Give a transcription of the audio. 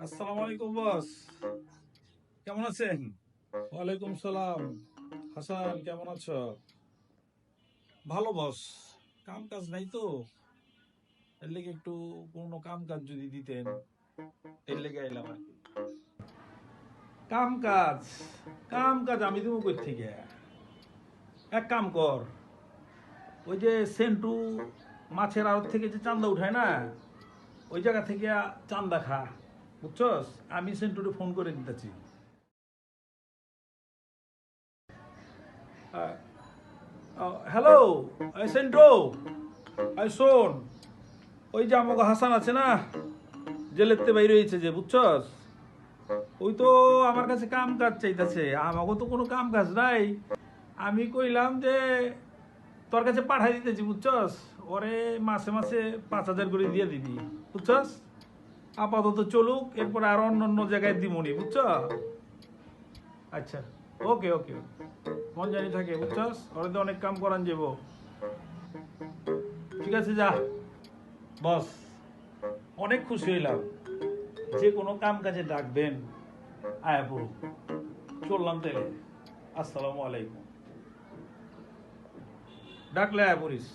আসসালামু আলাইকুম বস, কেমন আছেন? ওয়ালাইকুম সালাম। হাসান, কেমন আছো? ভালো বস। কাম কাজ নাই তো, এর লেগে একটু কোনো কাম কাজ যদি দিতেন, এর লেগে এলাম আর কি। কাম কাজ, কাম কাজ আমি দেবো কই থেকে? এক কাম কর, ওই যে সেন্টু মাছের আড়ত থেকে যে চান্দা উঠায় না, ওই জায়গা থেকে চান্দা খা, বুঝছস? আমি সেন্টুরে ফোন করে দিতেছি। হ্যালো, সেন্টু, শোন, ওই যে আমাকে হাসান আছে না, জেলেতে বাইরে হয়েছে যে, বুঝছস? ওই তো আমার কাছে কাম কাজ চাইতেছে, আমাকে তো কোনো কাম কাজ নাই। আমি কইলাম যে তোর কাছে পাঠাই দিতেছি, বুঝছস? ওরে মাসে মাসে 5,000 করে দিয়ে দিবি, বুঝছস? আপাতত চলুক, এরপর আর অন্য অন্য জায়গায় দিমুনি, বুঝছ? আচ্ছা, ওকে ওকে, মন জানি থাকে, বুঝছস? ওরে তো অনেক কাম করান যাবো। ঠিক আছে, যা বস, অনেক খুশি হইলাম। যে কোনো কাম কাজে ডাকবেন, আয়া পড়ুক। চললাম তাহলে, আসসালামু আলাইকুম। ডাকলে আয়া পড়িস।